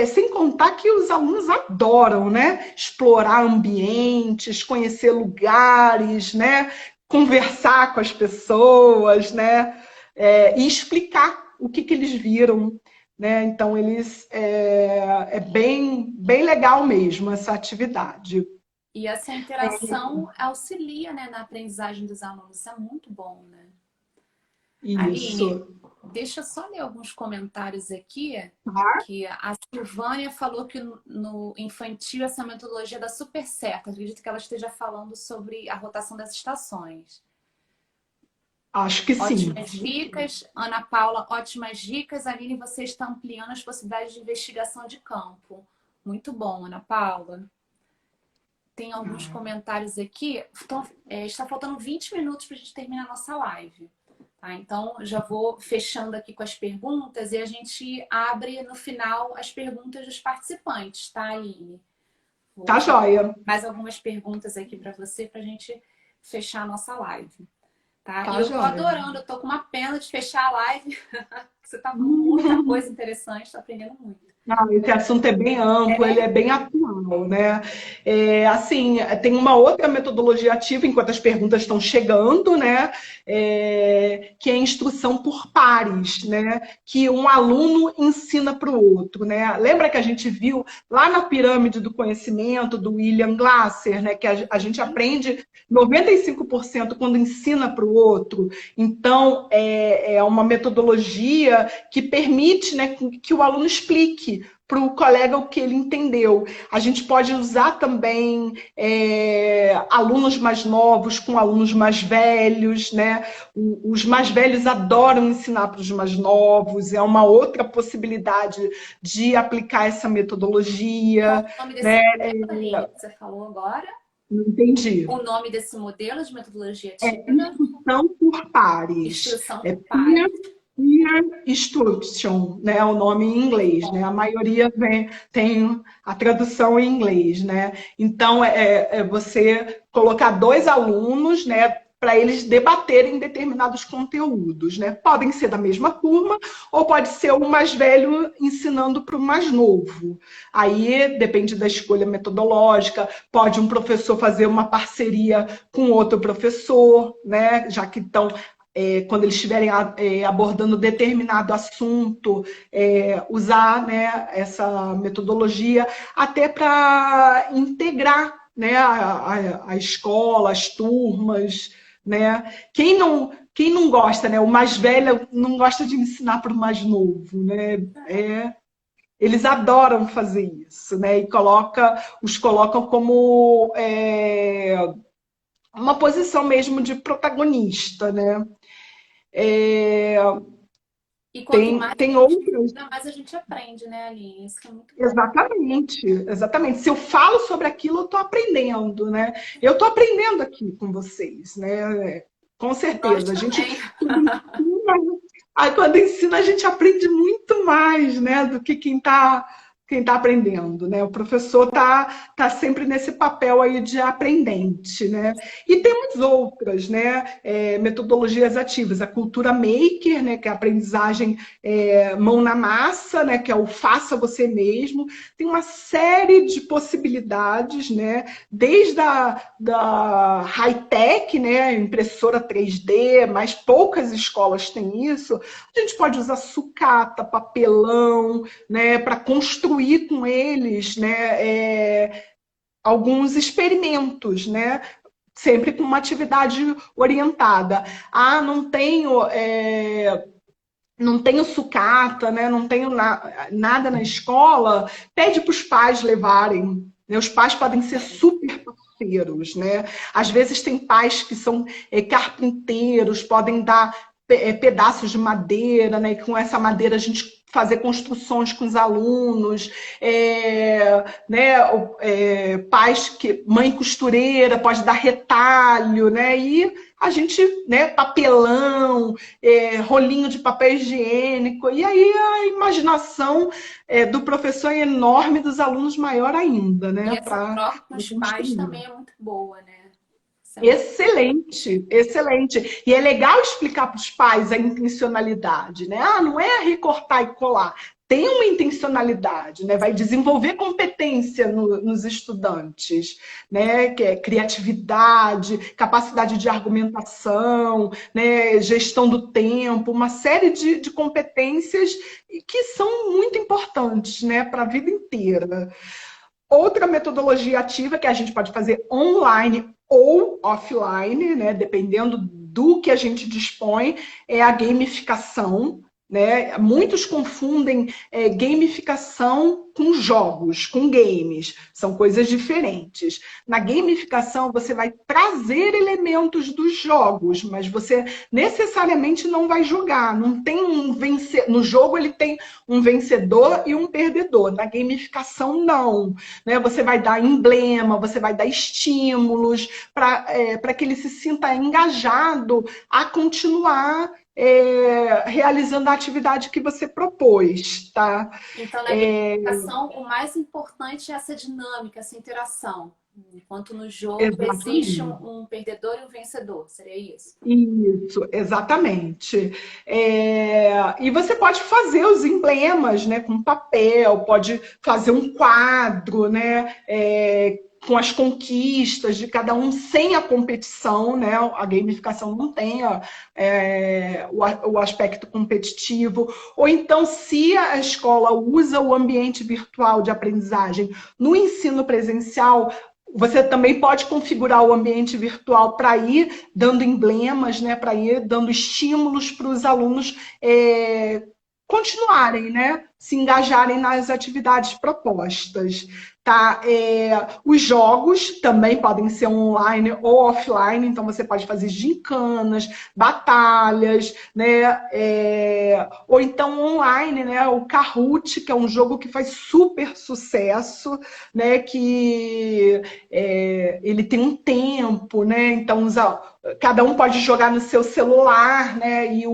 sem contar que os alunos adoram, né? Explorar ambientes, conhecer lugares, né? Conversar com as pessoas, né? E explicar o que eles viram. Né? Então, é bem legal mesmo essa atividade. E essa interação auxilia, né, na aprendizagem dos alunos. Isso é muito bom, né? Isso. Aline, deixa eu só ler alguns comentários aqui. Tá? Que a Silvânia falou que no infantil essa metodologia dá super certo. Acredito que ela esteja falando sobre a rotação das estações. Acho que sim. Ótimas dicas. Ana Paula, ótimas dicas. Aline, você está ampliando as possibilidades de investigação de campo. Muito bom, Ana Paula. Tem alguns comentários aqui. Então, está faltando 20 minutos para a gente terminar a nossa live. Tá? Então, já vou fechando aqui com as perguntas e a gente abre no final as perguntas dos participantes, tá, Aline? Tá joia. Mais algumas perguntas aqui para você, para a gente fechar a nossa live. Tá? Tá E eu joia. tô adorando, eu tô com uma pena de fechar a live. Você tá com muita coisa interessante, tô aprendendo muito. Não, esse assunto é bem amplo, ele é bem atual, né? Assim, tem uma outra metodologia ativa, enquanto as perguntas estão chegando, né? Que é a instrução por pares, né? Que um aluno ensina para o outro, né? Lembra que a gente viu lá na pirâmide do conhecimento do William Glasser, né? Que a gente aprende 95% quando ensina para o outro. Então, é uma metodologia que permite, né, que o aluno explique para o colega o que ele entendeu. A gente pode usar também alunos mais novos com alunos mais velhos, né? Os mais velhos adoram ensinar para os mais novos, é uma outra possibilidade de aplicar essa metodologia. Qual o nome desse modelo, Aline, que você falou agora? Não entendi. O nome desse modelo de metodologia ativa? Instrução por pares. Instrução por pares. Peer instruction, né, é o nome em inglês, né? A maioria tem a tradução em inglês, né? Então, você colocar 2 alunos, né, para eles debaterem determinados conteúdos, né? Podem ser da mesma turma ou pode ser o mais velho ensinando para o mais novo. Aí depende da escolha metodológica, pode um professor fazer uma parceria com outro professor, né? Já que estão quando eles estiverem abordando determinado assunto, usar, né, essa metodologia até para integrar, né, a escola, as turmas, né? Quem não gosta, né? O mais velho não gosta de ensinar para o mais novo, né? Eles adoram fazer isso, né? E os colocam como uma posição mesmo de protagonista, né? É, E quanto mais tem a gente outras. ensina, mais a gente aprende, né, Aline? Isso que é muito bom. Exatamente, exatamente. Se eu falo sobre aquilo, eu estou aprendendo, né? Eu estou aprendendo aqui com vocês, né? Com Nós certeza. A gente, também. aí quando ensina, a gente aprende muito mais, né, do que quem tá aprendendo, né? O professor tá sempre nesse papel aí de aprendente, né? E temos outras, né? Metodologias ativas, a cultura maker, né? Que é a aprendizagem mão na massa, né? Que é o faça você mesmo. Tem uma série de possibilidades, né? Desde da high-tech, né? Impressora 3D, mas poucas escolas têm isso. A gente pode usar sucata, papelão, né, para construir com eles, né, alguns experimentos, né, sempre com uma atividade orientada. Ah, não tenho sucata, né, não tenho nada na escola, pede para os pais levarem. Né, os pais podem ser super parceiros, né? Às vezes tem pais que são carpinteiros, podem dar pedaços de madeira, né? E com essa madeira a gente fazer construções com os alunos, né? Pais mãe costureira pode dar retalho, né? E a gente, né? Papelão, rolinho de papel higiênico, e aí a imaginação do professor é enorme, dos alunos maior ainda, E né? essa Para troca com os pais construir. também é muito boa, né? Isso é muito... Excelente, excelente. E é legal explicar para os pais a intencionalidade, né? Ah, não é recortar e colar. Tem uma intencionalidade, né? Vai desenvolver competência nos estudantes, né? Que é criatividade, capacidade de argumentação, né? Gestão do tempo, uma série de competências que são muito importantes, né? Para a vida inteira. Outra metodologia ativa que a gente pode fazer online ou offline, né, dependendo do que a gente dispõe, é a gamificação. Né? Muitos confundem gamificação com jogos, com games. São coisas diferentes. Na gamificação, você vai trazer elementos dos jogos, mas você necessariamente não vai jogar. Não tem no jogo ele tem um vencedor e um perdedor. Na gamificação, não. Né? Você vai dar emblema, você vai dar estímulos para que ele se sinta engajado a continuar realizando a atividade que você propôs, tá? Então, na gamificação, o mais importante é essa dinâmica, essa interação. Enquanto no jogo existe Exatamente. um perdedor e um vencedor, seria isso? Isso, exatamente. E você pode fazer os emblemas, né, com papel, pode fazer um quadro, né, com as conquistas de cada um sem a competição, né? A gamificação não tem o aspecto competitivo. Ou então, se a escola usa o ambiente virtual de aprendizagem no ensino presencial, você também pode configurar o ambiente virtual para ir dando emblemas, né, para ir dando estímulos para os alunos continuarem, né, se engajarem nas atividades propostas. Tá? Os jogos também podem ser online ou offline, então você pode fazer gincanas, batalhas, né? Ou então online, né? O Kahoot, que é um jogo que faz super sucesso, né? Que ele tem um tempo, né? Então cada um pode jogar no seu celular, né? E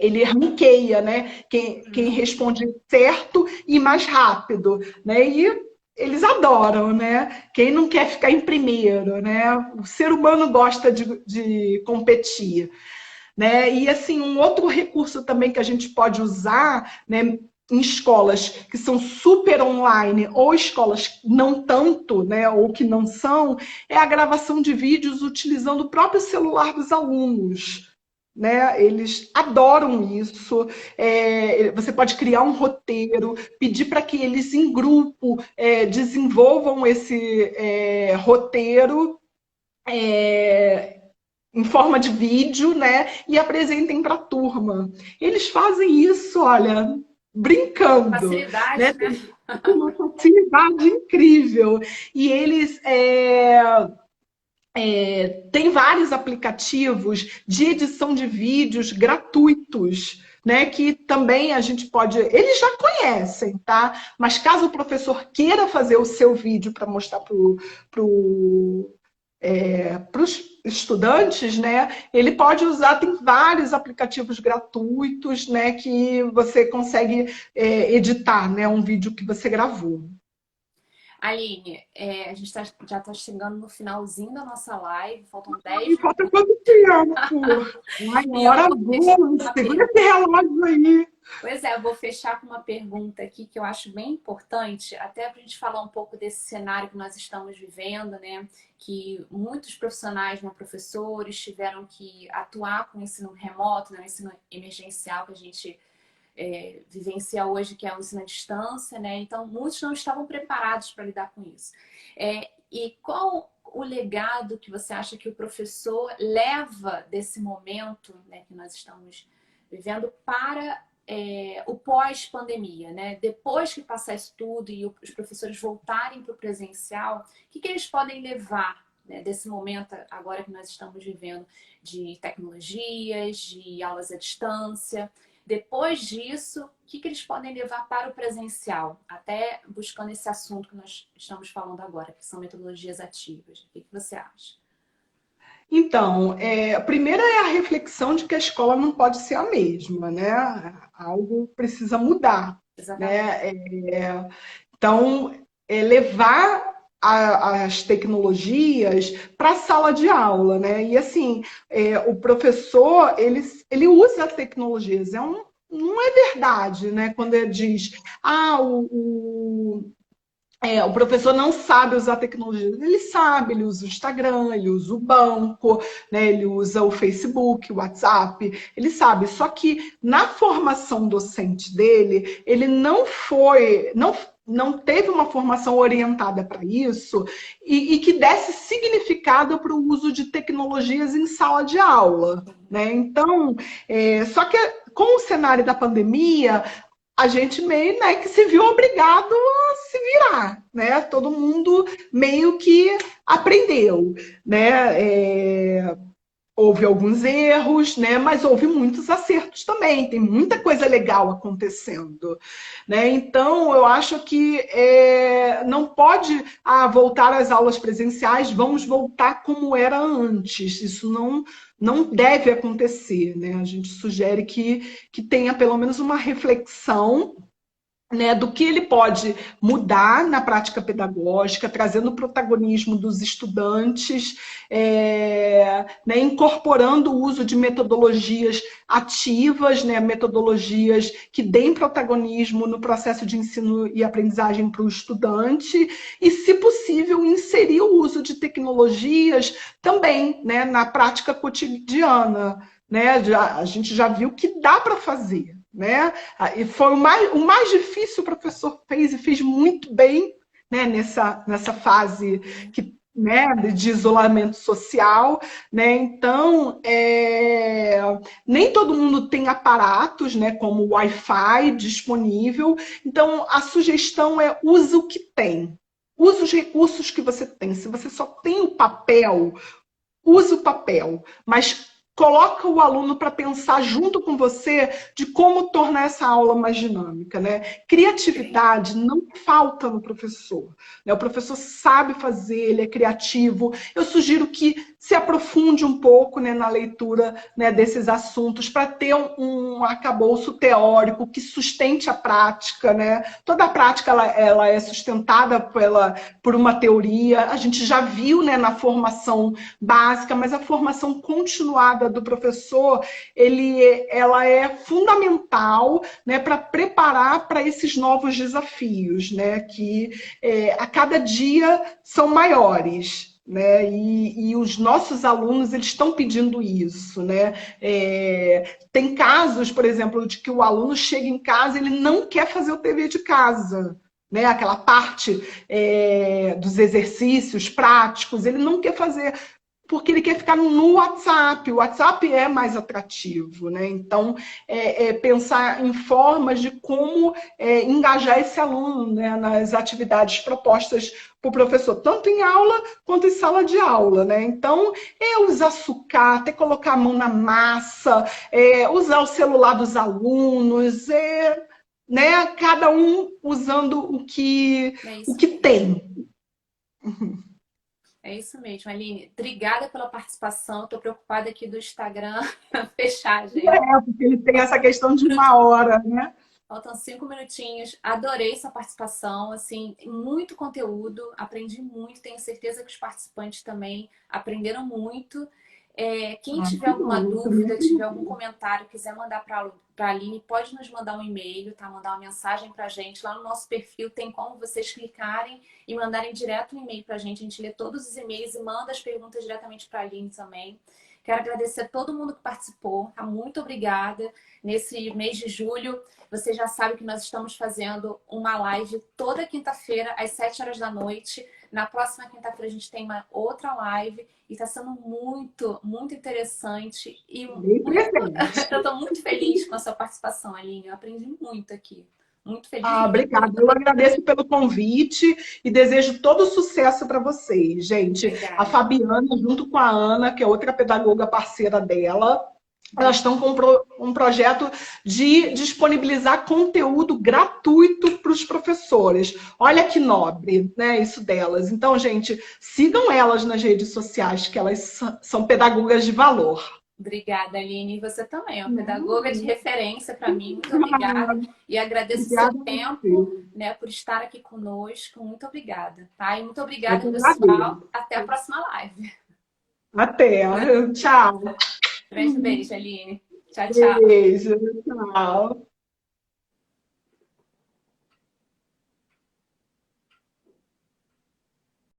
ele ranqueia, né? Quem responde certo e mais rápido, né? E eles adoram, né? Quem não quer ficar em primeiro, né? O ser humano gosta de competir, né? E assim, um outro recurso também que a gente pode usar, né? em escolas que são super online ou escolas não tanto, né, ou que não são, é a gravação de vídeos utilizando o próprio celular dos alunos. Né? Eles adoram isso. Você pode criar um roteiro, pedir para que eles, em grupo, desenvolvam esse roteiro em forma de vídeo, né? E apresentem para a turma. Eles fazem isso, olha, brincando, né? Facilidade, né? Com uma facilidade incrível. E eles têm vários aplicativos de edição de vídeos gratuitos, né, que também a gente pode... Eles já conhecem, tá? Mas caso o professor queira fazer o seu vídeo para mostrar para os estudantes, né, ele pode usar, tem vários aplicativos gratuitos, né, que você consegue editar, né, um vídeo que você gravou. Aline, a gente já está chegando no finalzinho da nossa live, faltam 10 E falta minutos. quanto tempo? Ai, E eu hora vou fechar com boa, uma segura pergunta. esse relógio aí. Pois é, eu vou fechar com uma pergunta aqui que eu acho bem importante, até para a gente falar um pouco desse cenário que nós estamos vivendo, né? Que muitos profissionais, né, professores, tiveram que atuar com o ensino remoto, né, o ensino emergencial que a gente vivencia hoje, que é o ensino à distância, né? Então, muitos não estavam preparados para lidar com isso. E qual o legado que você acha que o professor leva desse momento, né, que nós estamos vivendo para o pós-pandemia, né? Depois que passar isso tudo e os professores voltarem para o presencial, o que eles podem levar, né, desse momento agora que nós estamos vivendo de tecnologias, de aulas à distância? Depois disso, o que eles podem levar para o presencial? Até buscando esse assunto que nós estamos falando agora, que são metodologias ativas. O que você acha? Então, a primeira é a reflexão de que a escola não pode ser a mesma, né? Algo precisa mudar, Exatamente. né? Então, levar as tecnologias para a sala de aula, né? E assim, o professor, ele usa tecnologias, não é verdade, né? Quando ele diz, o professor não sabe usar tecnologia. Ele sabe, ele usa o Instagram, ele usa o banco, né? Ele usa o Facebook, o WhatsApp, ele sabe. Só que na formação docente dele, ele não teve uma formação orientada para isso e que desse significado para o uso de tecnologias em sala de aula. Né? Então, só que com o cenário da pandemia, a gente meio, né, que se viu obrigado a se virar, né? Todo mundo meio que aprendeu, né? Houve alguns erros, né? Mas houve muitos acertos também. Tem muita coisa legal acontecendo, né? Então, eu acho que não pode voltar às aulas presenciais, vamos voltar como era antes. Isso não deve acontecer, né? A gente sugere que tenha pelo menos uma reflexão, né, do que ele pode mudar na prática pedagógica, trazendo o protagonismo dos estudantes, né, incorporando o uso de metodologias ativas, né, metodologias que deem protagonismo no processo de ensino e aprendizagem para o estudante, e, se possível, inserir o uso de tecnologias também, né, na prática cotidiana. Né? A gente já viu que dá para fazer. Né? E foi o mais difícil o professor fez, e fez muito bem, né, nessa fase né, de isolamento social. Né? Então, nem todo mundo tem aparatos, né, como o Wi-Fi disponível. Então, a sugestão é use o que tem. Use os recursos que você tem. Se você só tem o papel, use o papel, mas coloca o aluno para pensar junto com você de como tornar essa aula mais dinâmica. Né? Criatividade não falta no professor. Né? O professor sabe fazer, ele é criativo. Eu sugiro que se aprofunde um pouco, né, na leitura, né, desses assuntos, para ter um arcabouço teórico que sustente a prática, né? Toda a prática ela é sustentada por uma teoria. A gente já viu, né, na formação básica, mas a formação continuada do professor, ela é fundamental, né, para preparar para esses novos desafios, né, que a cada dia são maiores. Né? E os nossos alunos eles estão pedindo isso, né? Tem casos, por exemplo, de que o aluno chega em casa e ele não quer fazer o dever de casa, né? Aquela parte dos exercícios práticos, ele não quer fazer porque ele quer ficar no WhatsApp. O WhatsApp é mais atrativo, né? Então, pensar em formas de como engajar esse aluno, né, nas atividades propostas para o professor, tanto em aula quanto em sala de aula, né? Então, usar sucata, colocar a mão na massa, usar o celular dos alunos, né? Cada um usando o que tem. É isso mesmo, Aline. Obrigada pela participação. Estou preocupada aqui do Instagram fechar, gente. Porque ele tem essa questão de 1 hora, né? Faltam 5 minutinhos. Adorei sua participação, assim, muito conteúdo, aprendi muito. Tenho certeza que os participantes também aprenderam muito. Quem tiver alguma dúvida, tiver algum comentário, quiser mandar para a Aline, pode nos mandar um e-mail, tá? Mandar uma mensagem para a gente. Lá no nosso perfil tem como vocês clicarem e mandarem direto um e-mail para a gente. A gente lê todos os e-mails e manda as perguntas diretamente para a Aline também. Quero agradecer a todo mundo que participou. Tá? Muito obrigada. Nesse mês de julho, você já sabe que nós estamos fazendo uma live toda quinta-feira, às 7 horas da noite. Na próxima quinta-feira a gente tem uma outra live e está sendo muito, muito interessante. E eu estou muito feliz com a sua participação, Aline. Eu aprendi muito aqui. Muito feliz. Obrigada. Eu agradeço pelo convite e desejo todo sucesso para vocês, gente. Obrigada. A Fabiana, junto com a Ana, que é outra pedagoga parceira dela, elas estão com um projeto de disponibilizar conteúdo gratuito para os professores. Olha que nobre, né, isso delas. Então, gente, sigam elas nas redes sociais, que elas são pedagogas de valor. Obrigada, Aline. E você também, é uma pedagoga de referência para mim. Muito obrigada. E agradeço o seu tempo, né, por estar aqui conosco. Muito obrigada. Tá? E muito obrigada, pessoal. Até a próxima live. Até. Tchau. Grande beijo, Aline. Tchau, tchau. Beijo. Tchau.